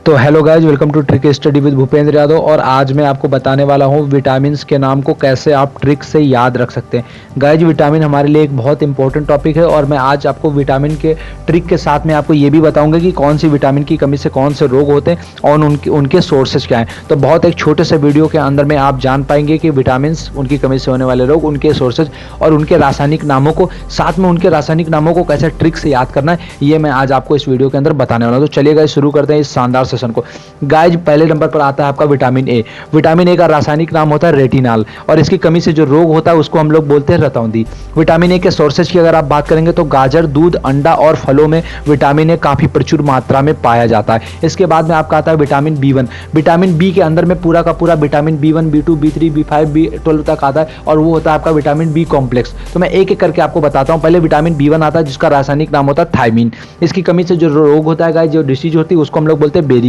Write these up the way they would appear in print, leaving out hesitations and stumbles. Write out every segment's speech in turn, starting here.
तो hello guys, welcome to trick study with Bhupendra Yadav. और आज मैं आपको बताने वाला हूँ विटामिन के नाम को कैसे आप ट्रिक से याद रख सकते हैं। गाइज, विटामिन हमारे लिए एक बहुत इंपॉर्टेंट टॉपिक है और मैं आज आपको विटामिन के ट्रिक के साथ में आपको ये भी बताऊंगा कि कौन सी विटामिन की कमी से कौन से रोग होते हैं और उनके सोर्सेज क्या हैं। तो बहुत एक छोटे से वीडियो के अंदर में आप जान पाएंगे कि विटामिन उनकी कमी से होने वाले रोग, उनके सोर्सेज और उनके रासायनिक नामों को, साथ में उनके रासायनिक नामों को कैसे ट्रिक से याद करना है, ये मैं आज आपको इस वीडियो के अंदर बताने वाला हूँ। तो चलिए गाइज, शुरू करते हैं इस शानदार सेशन को। गाइज, पहले नंबर पर आता है आपका विटामिन ए। विटामिन ए का रासायनिक नाम होता है रेटिनॉल और इसकी कमी से जो रोग होता है उसको हम लोग बोलते हैं रतौंधी। विटामिन ए के सोर्सेज की अगर आप बात करेंगे तो गाजर, दूध, अंडा और फलों में विटामिन ए काफी प्रचुर मात्रा में पाया जाता है। इसके बाद में आपका आता है विटामिन बी1। विटामिन बी के अंदर में पूरा का पूरा vitamin B1, बी2, B3, B5, B12 तक आता है और वो होता है आपका विटामिन बी कॉम्प्लेक्स। तो मैं एक एक करके आपको बताता हूँ। पहले विटामिन बी1 आता है जिसका रासायनिक नाम होता है थायमीन। इसकी कमी से जो रोग होता है गाइस, जो डिसीज होती है, उसको हम लोग बोलते हैं बेरी।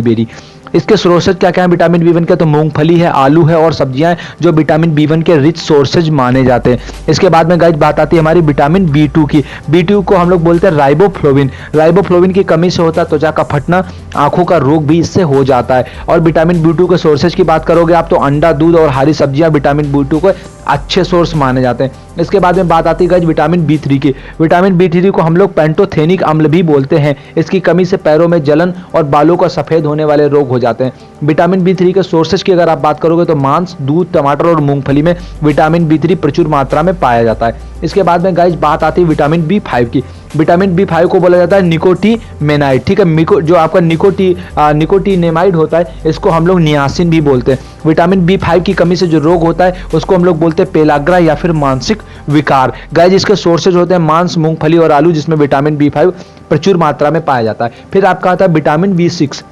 इसके सोर्सेज क्या क्या है विटामिन बी1 के? तो मूंगफली है, आलू है और सब्जियां हैं जो विटामिन बी1 के रिच सोर्सेज माने जाते हैं। इसके बाद में गाइस बात आती है हमारी विटामिन बी2 की। बी2 को हम लोग बोलते हैं राइबोफ्लोविन। राइबोफ्लोविन की कमी से होता है त्वचा का फटना, आंखों का रोग भी इससे हो जाता है। और विटामिन बी2 के सोर्सेज की बात करोगे आप तो अंडा, दूध और हरी सब्जियां विटामिन बी2 को अच्छे सोर्स माने जाते हैं। इसके बाद में बात आती है गाइस विटामिन बी3 की। विटामिन बी3 को हम लोग पेंटोथेनिक अम्ल भी बोलते हैं। इसकी कमी से पैरों में जलन और बालों का सफेद होने वाले रोग हो जाते हैं। विटामिन बी3 के सोर्सेज की अगर आप बात करोगे तो मांस, दूध, टमाटर और मूंगफली में विटामिन बी3 प्रचुर मात्रा में पाया जाता है। इसके बाद में गाइस बात आती है विटामिन बी5 की। विटामिन बी5 को बोला जाता है निकोटीनेमाइड। ठीक है, जो आपका निकोटीनेमाइड होता है इसको हम लोग नियासिन भी बोलते हैं। विटामिन बी5 की कमी से जो रोग होता है उसको हम लोग बोलते हैं पेलाग्रा या फिर मानसिक विकार। गाइस, इसके सोर्सेज होते हैं मांस, मूंगफली और आलू जिसमें विटामिन बी5 प्रचुर मात्रा में पाया जाता है। फिर आपका आता है विटामिन बी6।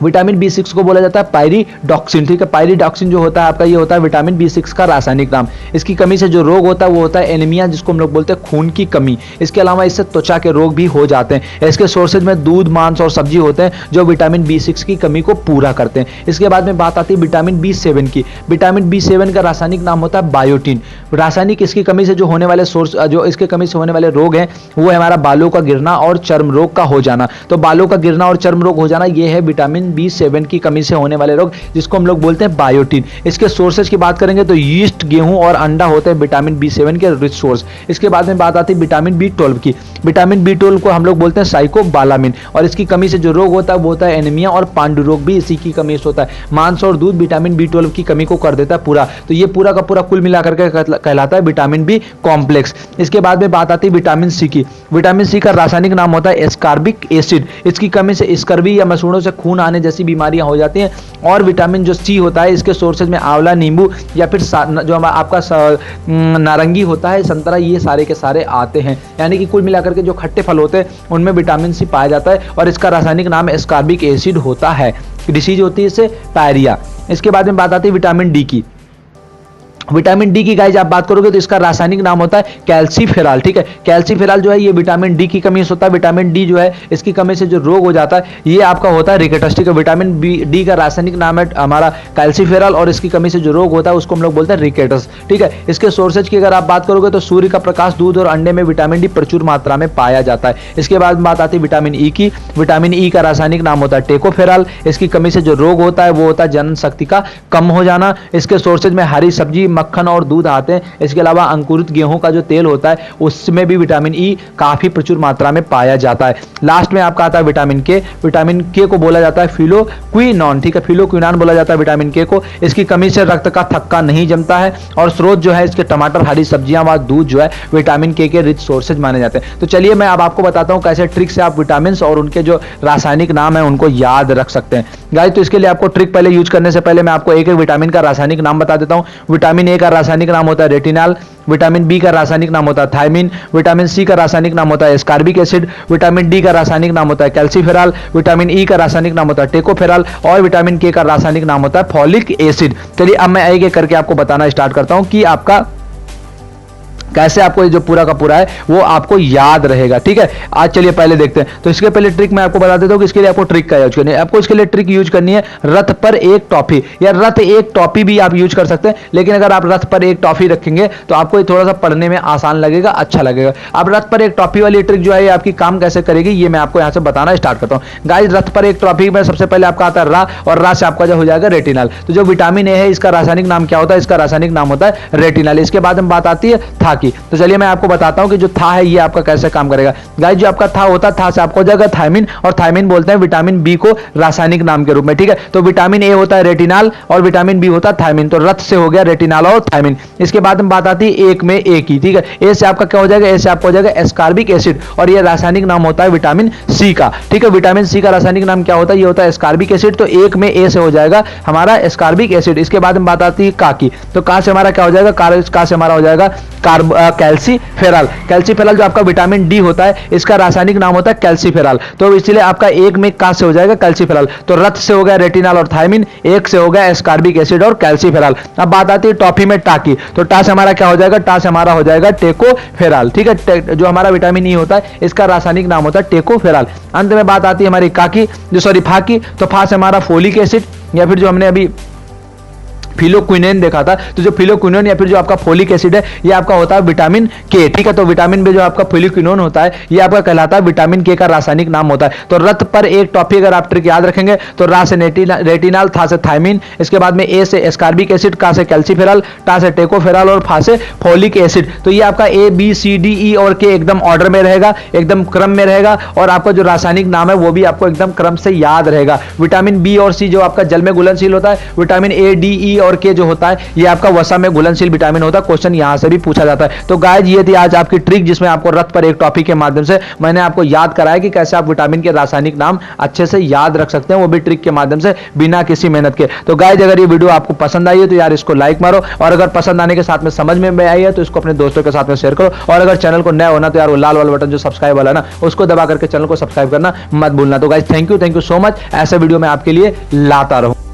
विटामिन बी6 को बोला जाता है पायरिडॉक्सिन। ठीक है, पायरिडॉक्सिन जो होता है आपका, ये होता है विटामिन बी6 का रासायनिक नाम। इसकी कमी से जो रोग होता है वो होता है एनीमिया, जिसको हम लोग बोलते हैं खून की कमी। इसके अलावा इससे त्वचा के रोग भी हो जाते हैं। इसके सोर्सेज में दूध, मांस और सब्जी होते हैं जो विटामिन बी6 की कमी को पूरा करते हैं। इसके बाद में बात आती है विटामिन बी7 की। विटामिन बी7 का रासायनिक नाम होता है बायोटिन। रासायनिक इसकी कमी से जो होने वाले जो इसके कमी से होने वाले रोग हैं वो है हमारा बालों का गिरना और चर्म रोग का हो जाना। तो बालों का गिरना और चर्म रोग हो जाना ये है विटामिन बी7 की कमी से होने वाले रोग, जिसको हम लोग बोलते हैं बायोटिन। इसके सोर्सेज की बात करेंगे तो यीस्ट, गेहूं और अंडा होते हैं विटामिन बी7 के रिच सोर्स। इसके बाद में बात आती है विटामिन बी12 की। विटामिन बी12 को हम लोग बोलते हैं साइकोबालामिन और इसकी कमी से जो रोग होता है वो होता है एनीमिया और पांडु रोग भी इसी की कमी से होता है। मांस और दूध विटामिन बी12 की कमी को कर देता है पूरा। तो ये पूरा का पूरा कुल मिलाकर के कहलाता है विटामिन बी कॉम्प्लेक्स। इसके बाद में बात आती है विटामिन सी की। विटामिन सी का रासायनिक नाम होता है एस्कॉर्बिक एसिड। इसकी कमी से स्कर्वी या मसूड़ों से खून आने जैसी बीमारियां हो जाती हैं। और विटामिन जो सी होता है इसके सोर्सेज में आंवला, नींबू या फिर जो आपका नारंगी होता है, संतरा, ये सारे के सारे आते हैं। यानी कि कुल मिलाकर के जो खट्टे फल होते हैं उनमें विटामिन सी पाया जाता है और इसका रासायनिक नाम एस्कॉर्बिक एसिड होता है। डिसीज होती है इससे पायरिया। इसके बाद में बात आती है विटामिन डी की। विटामिन डी की गाइस आप बात करोगे तो इसका रासायनिक नाम होता है कैल्सीफेरॉल। ठीक है, कैल्सीफेरॉल जो है ये विटामिन डी की कमी से होता है। विटामिन डी जो है इसकी कमी से जो रोग हो जाता है ये आपका होता है रिकेटस। ठीक है, विटामिन डी का रासायनिक नाम है हमारा कैल्सीफेरॉल और इसकी कमी से जो रोग होता है उसको हम लोग बोलते हैं रिकेटस। ठीक है, इसके सोर्सेज की अगर आप बात करोगे तो सूर्य का प्रकाश, दूध और अंडे में विटामिन डी प्रचुर मात्रा में पाया जाता है। इसके बाद बात आती है विटामिन ई की। विटामिन ई का रासायनिक नाम होता है टेकोफेरॉल। इसकी कमी से जो रोग होता है वो होता है जनन शक्ति का कम हो जाना। इसके सोर्सेज में हरी सब्जी, मक्खन और दूध आते हैं। इसके अलावा अंकुरित गेहूं का जो तेल होता है उसमें भी विटामिन ई काफी प्रचुर मात्रा में पाया जाता है। लास्ट में आपका आता है विटामिन के। विटामिन के को बोला जाता है फिलोक्विनोन। ठीक है, फिलोक्विनोन बोला जाता है विटामिन के को। इसकी कमी से रक्त का थक्का नहीं जमता है और स्रोत जो है इसके टमाटर, हरी सब्जियां व दूध जो है विटामिन के रिच सोर्सेज माने जाते हैं। तो चलिए मैं अब आपको बताता हूं कैसे ट्रिक से आप विटामिन और उनके जो रासायनिक नाम है उनको याद रख सकते हैं। गाइस, तो इसके लिए आपको ट्रिक पहले यूज करने से पहले मैं आपको एक एक विटामिन का रासायनिक नाम बता देता हूं। विटामिन ए का रासायनिक नाम होता है रेटिनॉल। विटामिन बी का रासायनिक नाम होता है थायमीन। विटामिन सी का रासायनिक नाम होता है एस्कॉर्बिक एसिड। विटामिन डी का रासायनिक नाम होता है कैल्सीफेरॉल। विटामिन ई का रासायनिक नाम होता है टेकोफेरॉल और विटामिन के का रासायनिक नाम होता है फॉलिक एसिड। चलिए अब मैं एक एक करके आपको बताना स्टार्ट करता हूं कि आपका कैसे आपको ये जो पूरा का पूरा है वो आपको याद रहेगा। ठीक है, आज चलिए पहले देखते हैं। तो इसके पहले ट्रिक मैं आपको बता देता हूं कि इसके लिए आपको ट्रिक का यूज करनी है। आपको इसके लिए ट्रिक यूज करनी है रथ पर एक टॉफी, या रथ एक टॉफी भी आप यूज कर सकते हैं, लेकिन अगर आप रथ पर एक टॉफी रखेंगे तो आपको ये थोड़ा सा पढ़ने में आसान लगेगा, अच्छा लगेगा। अब रथ पर एक टॉफी वाली ट्रिक जो है ये आपकी काम कैसे करेगी ये मैं आपको यहां से बताना स्टार्ट करता हूं। गाइस, रथ पर एक टॉफी में सबसे पहले आपका आता है रा, और रा से आपका जो हो जाएगा रेटिनल। तो जो विटामिन ए है इसका रासायनिक नाम क्या होता है? इसका रासायनिक नाम होता है रेटिनल। इसके बाद में बात आती है था की। तो चलिए मैं आपको बताता हूं कि जो था है ये आपका कैसे काम करेगा। गाइस, जो आपका था होता है, था से आपको हो जाएगा थायमिन, और थायमिन बोलते हैं विटामिन बी को रासायनिक नाम के रूप में। ठीक है, तो विटामिन ए होता है रेटिनल और विटामिन बी होता है थायमिन। तो रथ से हो गया रेटिनल और थायमिन। इसके बाद में बात आती है एक में ए की। ठीक है, ए से आपका क्या हो जाएगा? ए से आपको हो जाएगा एस्कॉर्बिक एसिड, और ये रासायनिक नाम होता है विटामिन सी का। ठीक है, विटामिन सी का रासायनिक नाम क्या होता है? ये होता है एस्कॉर्बिक एसिड। तो एक में ए से हो जाएगा हमारा एस्कॉर्बिक एसिड। इसके बाद में बात आती है का की। तो का से हमारा क्या हो जाएगा? का से हमारा हो जाएगा कैल्सीफेरॉल। कैल्सीफेरॉल जो आपका विटामिन डी होता है इसका रासायनिक नाम होता है कैल्सीफेरॉल। तो इसलिए आपका एक में का से हो जाएगा कैल्सीफेरॉल। तो रथ से हो गया रेटिनल और थायमिन, एक से हो गया एस्कॉर्बिक एसिड और कैल्सीफेरॉल। अब बात आती है टॉफी में टा की। तो टा से हमारा क्या हो जाएगा? टा से हमारा हो जाएगा टेकोफेरॉल। ठीक है, जो हमारा विटामिन ई होता है इसका रासायनिक नाम होता है टेकोफेरॉल। अंत में बात आती है हमारी का की, जो सॉरी फा की। तो फा से हमारा फोलिक एसिड, या फिर जो हमने अभी फिलोक्विनोन देखा था, तो जो फिलोक्विनोन या फिर जो आपका फोलिक एसिड है ये आपका होता है विटामिन के। ठीक है, तो विटामिन बी जो आपका फिलोक्विनोन होता है ये आपका कहलाता है विटामिन के का रासायनिक नाम होता है। तो रथ पर एक टॉफी अगर आप ट्रिक याद रखेंगे तो रा से रेटिनल, था से थायमिन, इसके बाद में ए से एस्कॉर्बिक एसिड, का से कैल्सीफेरॉल, टा से टेकोफेरॉल और फा से फोलिक एसिड। तो ये आपका A B C D E और के एकदम ऑर्डर में रहेगा, एकदम क्रम में रहेगा, और आपका जो रासायनिक नाम है वो भी आपको एकदम क्रम से याद रहेगा। विटामिन बी और सी जो आपका जल में घुलनशील होता है, विटामिन ए डी ई और के जो होता है ये आपका वसा में घुलनशील विटामिन होता है। क्वेश्चन यहां से भी पूछा जाता है। तो गाइस, ये थी आज आपकी ट्रिक जिसमें आपको रथ पर एक टॉपिक के माध्यम से मैंने आपको याद कराया कि कैसे आप विटामिन के रासायनिक नाम अच्छे से याद रख सकते हैं, वो भी ट्रिक के माध्यम से बिना किसी मेहनत के। तो गाइस, अगर ये वीडियो आपको पसंद आई है तो यार इसको लाइक मारो, और अगर पसंद आने के साथ में समझ में आई है तो इसको अपने दोस्तों के साथ में शेयर करो। और अगर चैनल को नया होना तो यार वो लाल वाला बटन जो सब्सक्राइब वाला ना उसको दबा करके चैनल को सब्सक्राइब करना मत भूलना। तो guys, thank you so much. ऐसे वीडियो मैं आपके लिए लाता रहूं।